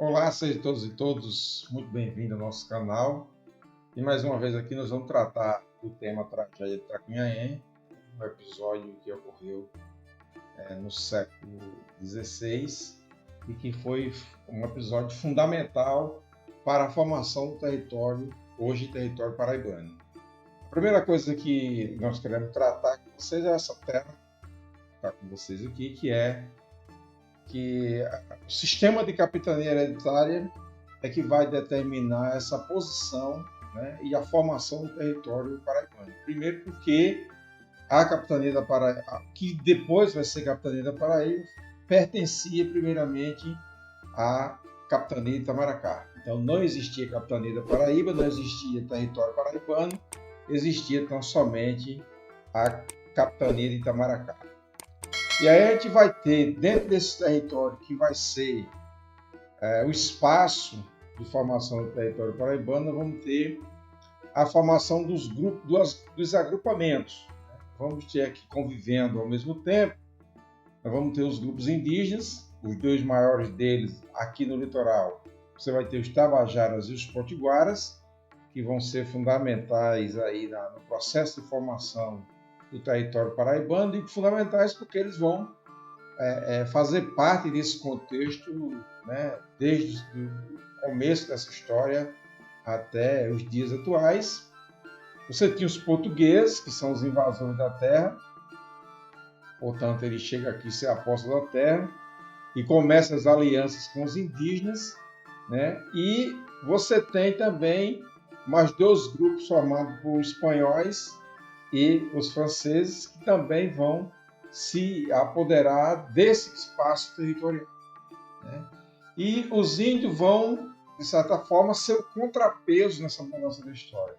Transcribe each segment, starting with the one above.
Olá, sejam todos e todos muito bem-vindos ao nosso canal. E mais uma vez aqui nós vamos tratar do tema tragédia de Tracunhaém, um episódio que ocorreu no século XVI e que foi um episódio fundamental para a formação do território, hoje território paraibano. A primeira coisa que nós queremos tratar com vocês é essa terra, está com vocês aqui, que o sistema de capitania hereditária é que vai determinar essa posição, né, e a formação do território paraibano. Primeiro porque a capitania da Paraíba, que depois vai ser capitania da Paraíba, pertencia primeiramente à capitania de Itamaracá. Então não existia capitania da Paraíba, não existia território paraibano, existia tão somente a capitania de Itamaracá. E aí a gente vai ter, dentro desse território que vai ser o espaço de formação do território paraibano, vamos ter a formação dos grupos, dos agrupamentos. Vamos ter aqui convivendo ao mesmo tempo, nós vamos ter os grupos indígenas, os dois maiores deles aqui no litoral. Você vai ter os Tabajaras e os Potiguaras, que vão ser fundamentais aí no processo de formação do território paraibano, e fundamentais porque eles vão fazer parte desse contexto, né, desde o começo dessa história até os dias atuais. Você tinha os portugueses, que são os invasores da terra, portanto ele chega aqui a ser apóstolo da terra, e começa as alianças com os indígenas, né? E você tem também mais dois grupos formados por espanhóis e os franceses, que também vão se apoderar desse espaço territorial, né? E os índios vão, de certa forma, ser o contrapeso nessa mudança da história.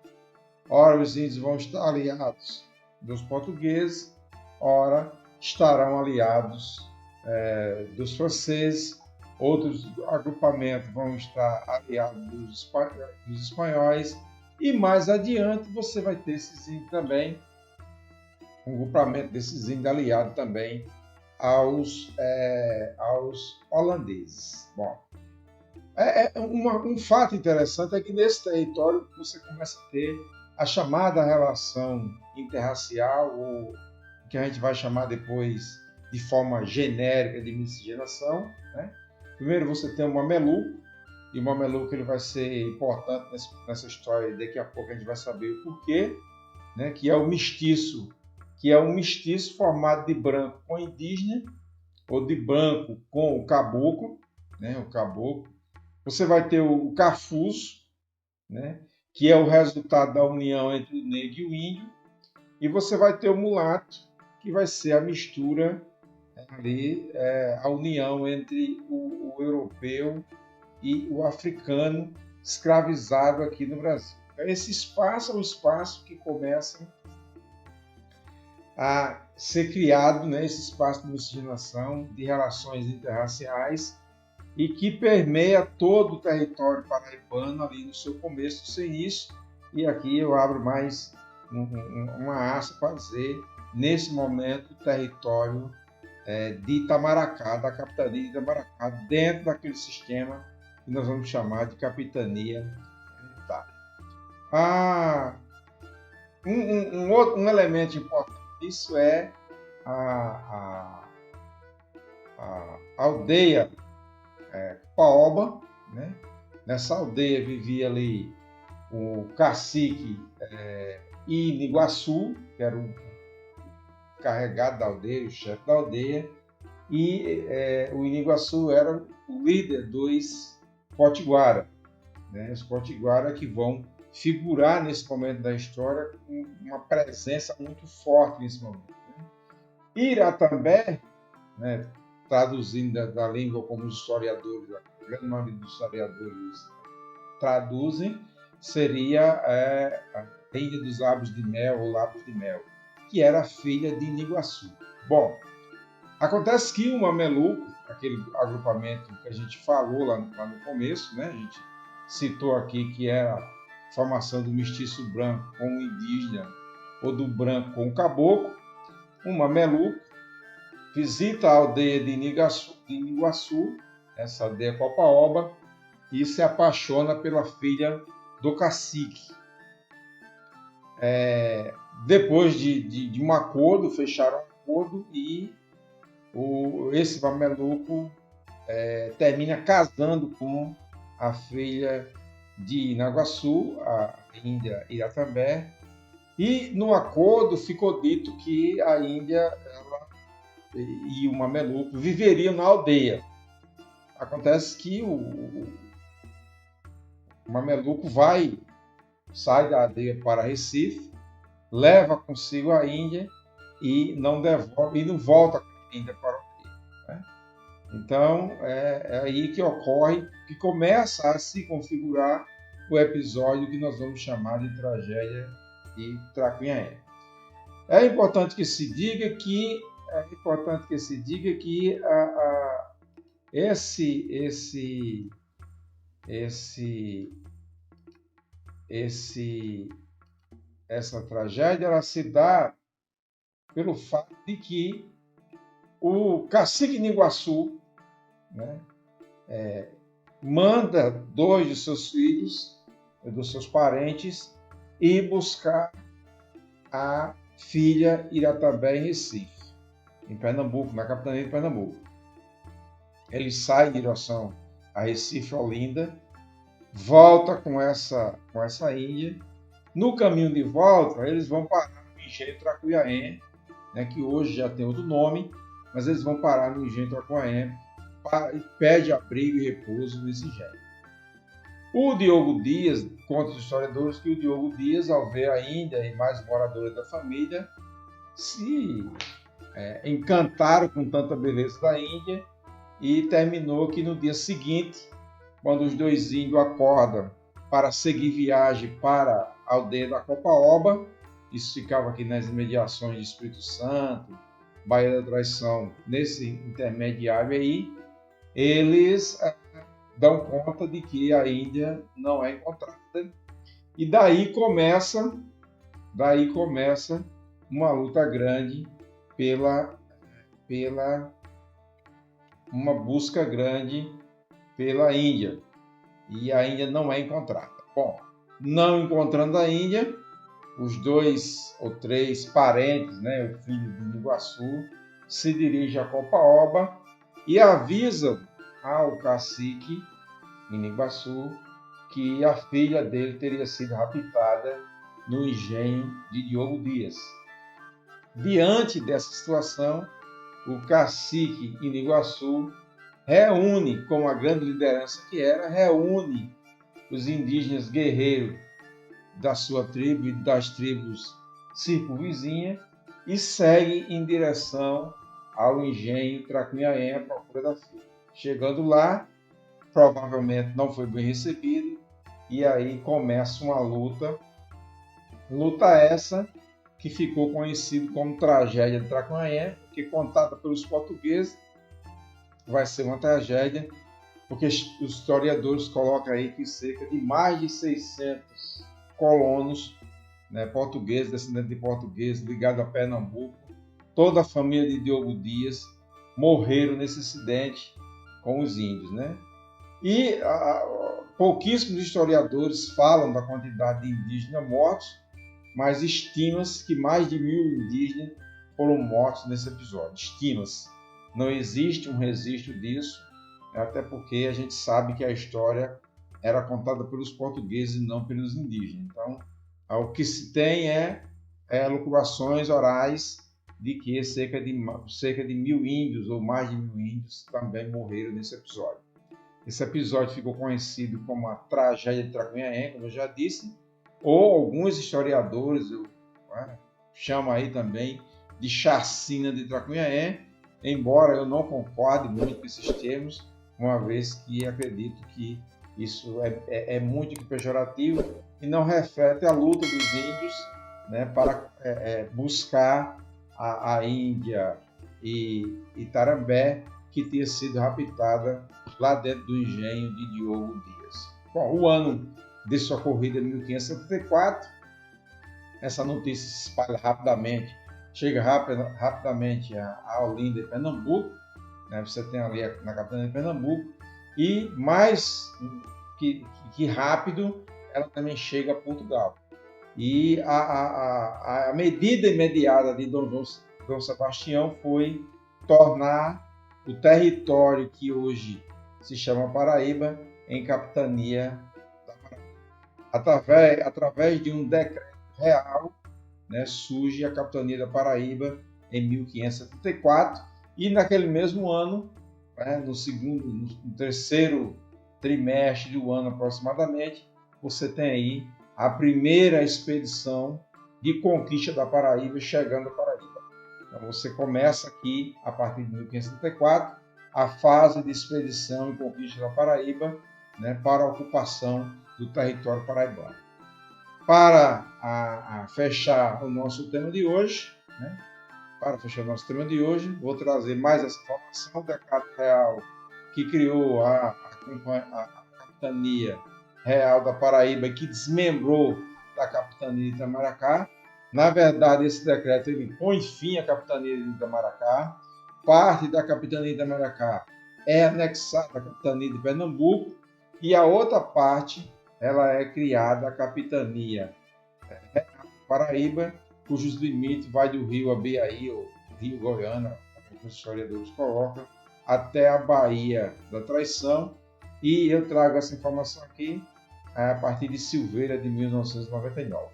Ora, os índios vão estar aliados dos portugueses, ora, estarão aliados dos franceses, outros agrupamentos vão estar aliados dos espanhóis, e mais adiante você vai ter esses índios também, um agrupamento desses índios aliado também aos holandeses. Bom, um fato interessante é que nesse território você começa a ter a chamada relação interracial, ou que a gente vai chamar depois de forma genérica de miscigenação, né? Primeiro você tem o mameluco, e o mameluco ele vai ser importante nessa história, e daqui a pouco a gente vai saber o porquê, né? Que é o mestiço, que é um mestiço formado de branco com indígena, ou de branco com o caboclo, né? O caboclo. Você vai ter o cafuso, né? Que é o resultado da união entre o negro e o índio, e você vai ter o mulato, que vai ser a mistura ali, a união entre o europeu e o africano escravizado aqui no Brasil. Esse espaço é um espaço que começa a ser criado, né, esse espaço de miscigenação, de relações interraciais, e que permeia todo o território paraibano ali no seu começo, no seu início. E aqui eu abro mais uma aspa para dizer, nesse momento, o território de Itamaracá, da capitania de Itamaracá, dentro daquele sistema que nós vamos chamar de capitania hereditária. Um elemento importante disso é a aldeia Paoba, né? Nessa aldeia vivia ali o cacique Iniguaçu, que era o carregado da aldeia, o chefe da aldeia, e o Iniguaçu era o líder dos Potiguara, né? Os Potiguara que vão figurar nesse momento da história com uma presença muito forte nesse momento, né? Iratambé, né, traduzindo da língua como os historiadores, a grande maioria dos historiadores traduzem, seria a Ilha dos Lábios de Mel, ou Lábios de Mel, que era filha de Iniguaçu. Bom, acontece que o mameluco, aquele agrupamento que a gente falou lá no começo, né, a gente citou aqui que era a formação do mestiço branco com o indígena, ou do branco com o caboclo, o mameluco visita a aldeia de Iniguaçu, essa aldeia Copaoba, e se apaixona pela filha do cacique. Depois de um acordo, fecharam um acordo e esse mameluco termina casando com a filha de Inaguaçu, a Índia Iratambé, e no acordo ficou dito que a Índia e o mameluco viveriam na aldeia. Acontece que o mameluco sai da aldeia para Recife, leva consigo a Índia e não volta com a Índia para o Rio, né? Então é aí que ocorre, que começa a se configurar o episódio que nós vamos chamar de tragédia de Tracunhaém. É importante que se diga que essa tragédia ela se dá pelo fato de que o cacique Niguaçu, né, manda 2 de seus filhos, dos seus parentes, ir buscar a filha Iratambé em Recife, em Pernambuco, na capitania de Pernambuco. Ele sai em direção a Recife, Olinda, volta com essa Índia. No caminho de volta, eles vão parar no engenho Tracunhaém, né, que hoje já tem outro nome, mas eles vão parar no engenho Tracunhaém e pede abrigo e repouso nesse engenho. O Diogo Dias, conta os historiadores que o Diogo Dias, ao ver a Índia e mais moradores da família, se encantaram com tanta beleza da Índia e terminou que no dia seguinte, quando os 2 índios acordam para seguir viagem para a aldeia da Copaoba, isso ficava aqui nas imediações de Espírito Santo, Baía da Traição, nesse intermediário aí, eles dão conta de que a Índia não é encontrada. E daí começa uma luta grande uma busca grande pela Índia. E a Índia não é encontrada. Bom, não encontrando a Índia, os 2 ou 3 parentes, né, o filho de Niguaçu, se dirigem a Copaoba e avisam ao cacique Niguaçu que a filha dele teria sido raptada no engenho de Diogo Dias. Diante dessa situação, o cacique Niguaçu reúne, como a grande liderança que era, reúne os indígenas guerreiros da sua tribo e das tribos circunvizinhas e segue em direção ao engenho Tracunhaém à procura da filha. Chegando lá, provavelmente não foi bem recebido e aí começa uma luta essa que ficou conhecida como tragédia de Tracunhaém, porque contada pelos portugueses vai ser uma tragédia, porque os historiadores colocam aí que cerca de mais de 600 colonos, né, portugueses, descendentes de portugueses, ligados a Pernambuco, toda a família de Diogo Dias morreram nesse acidente com os índios, né? E pouquíssimos historiadores falam da quantidade de indígenas mortos, mas estima-se que mais de 1.000 indígenas foram mortos nesse episódio. Estima-se. Não existe um registro disso, até porque a gente sabe que a história era contada pelos portugueses e não pelos indígenas. Então, o que se tem é elucubrações orais de que cerca de 1.000 índios ou mais de 1.000 índios também morreram nesse episódio. Esse episódio ficou conhecido como a tragédia de Tracunhaém, como eu já disse, ou alguns historiadores chamam aí também de chacina de Tracunhaém, embora eu não concorde muito com esses termos, uma vez que acredito que isso é muito pejorativo e não reflete a luta dos índios, né, para buscar a Índia e Tarambé, que tinha sido raptada lá dentro do engenho de Diogo Dias. Bom, o ano desse ocorrido é 1574. Essa notícia se espalha rapidamente, chega rapidamente a Olinda e Pernambuco, né? Você tem ali na capitania de Pernambuco, e mais que rápido ela também chega a Portugal. E a medida imediata de Dom Sebastião foi tornar o território que hoje se chama Paraíba em capitania da Paraíba. Através de um decreto real, né, surge a capitania da Paraíba em 1574 e naquele mesmo ano, né, no terceiro trimestre do ano aproximadamente, você tem aí a primeira expedição de conquista da Paraíba chegando à Paraíba. Então você começa aqui, a partir de 1574, a fase de expedição e conquista da Paraíba, né, para a ocupação do território paraibano. Para fechar o nosso tema de hoje, vou trazer mais essa informação. O decreto real que criou a capitania real da Paraíba, que desmembrou da capitania de Itamaracá. Na verdade, esse decreto ele põe fim à capitania de Itamaracá. Parte da capitania de Itamaracá é anexada à capitania de Pernambuco e a outra parte ela é criada a capitania Paraíba, cujos limites vai do rio Abiaí, ou rio Goiânia, como os historiadores colocam, até a Baía da Traição. E eu trago essa informação aqui a partir de Silveira, de 1999.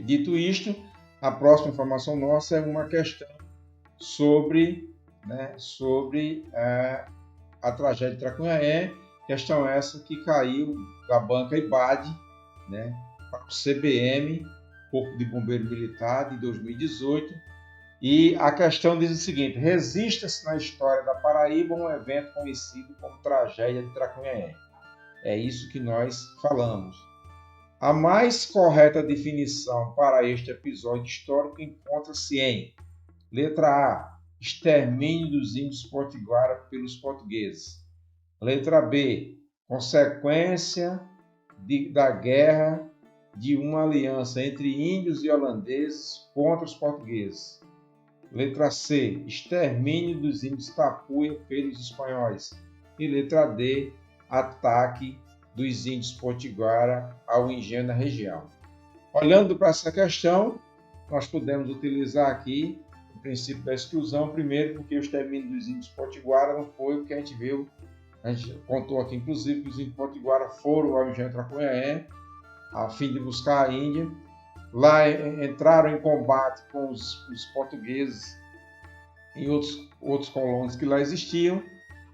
Dito isto, a próxima informação nossa é uma questão sobre a tragédia de Tracunhaém, questão essa que caiu da banca IBAD, né, para o CBM, Corpo de Bombeiro Militar, de 2018. E a questão diz o seguinte: resista-se na história da Paraíba um evento conhecido como tragédia de Tracunhaém. É isso que nós falamos. A mais correta definição para este episódio histórico encontra-se em letra A, extermínio dos índios potiguara pelos portugueses. Letra B, consequência da guerra de uma aliança entre índios e holandeses contra os portugueses. Letra C, extermínio dos índios Tapuia pelos espanhóis. E letra D, ataque dos índios potiguara ao engenho da região. Olhando para essa questão, nós podemos utilizar aqui o princípio da exclusão, primeiro porque o extermínio dos índios potiguara não foi o que a gente viu, a gente contou aqui inclusive que os índios potiguara foram ao engenho Tracunhaém a fim de buscar a Índia. Lá entraram em combate com os portugueses e outros colonos que lá existiam,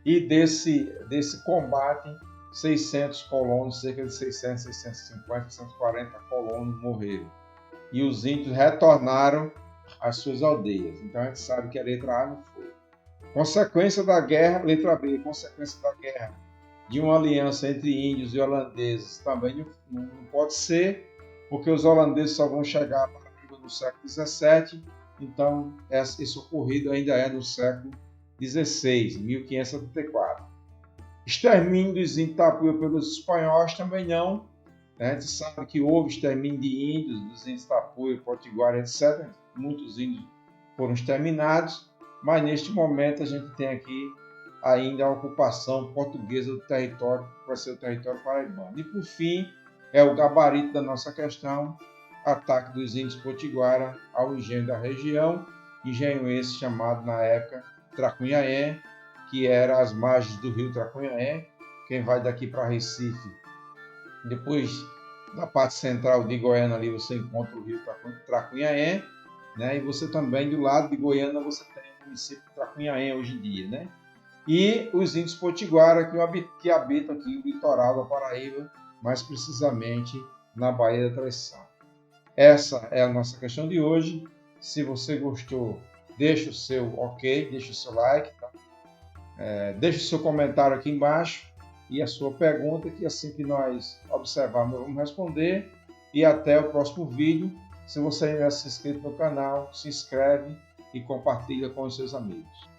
e desse combate 600 colonos, cerca de 600, 650, 640 colonos morreram. E os índios retornaram às suas aldeias. Então a gente sabe que a letra A não foi. Consequência da guerra, letra B, consequência da guerra de uma aliança entre índios e holandeses também não pode ser, porque os holandeses só vão chegar para Paraíba no século XVII, então esse ocorrido ainda é no século XVI, 1574. Extermínio dos índios Tapuia pelos espanhóis também não. A gente sabe que houve extermínio de índios, dos índios Tapuia, Potiguara, etc. Muitos índios foram exterminados, mas neste momento a gente tem aqui ainda a ocupação portuguesa do território, que vai ser o território paraibano. E por fim, é o gabarito da nossa questão, ataque dos índios potiguara ao engenho da região, engenho esse chamado na época Tracunhaém, que era às margens do rio Tracunhaém. Quem vai daqui para Recife, depois da parte central de Goiânia ali você encontra o rio Tracunhaém, né? E você também do lado de Goiânia você tem o município de Tracunhaém hoje em dia, né? E os índios potiguara que habitam aqui o litoral da Paraíba, mais precisamente na Baía da Traição. Essa é a nossa questão de hoje. Se você gostou, deixa o seu ok, deixa o seu like, tá? Deixa o seu comentário aqui embaixo e a sua pergunta, que assim que nós observarmos, vamos responder. E até o próximo vídeo. Se você ainda não é inscrito no canal, se inscreve e compartilha com os seus amigos.